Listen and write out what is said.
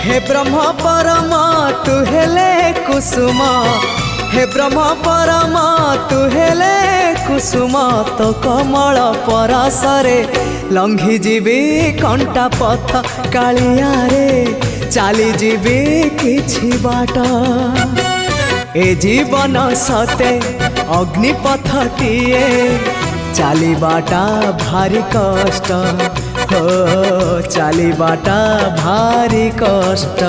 हे ब्रह्म परम तू हेले कुसुम, हे ब्रह्म परम तू हेले कुसुम, तो कमल परसरे लंघी जीवी कंटा पथ कालिया रे चली जीवी किछि बाट। ए जीवन सते अग्निपथटिए चलीबाटा भारी कष्ट, हो चलीबाटा भारी कष्ट।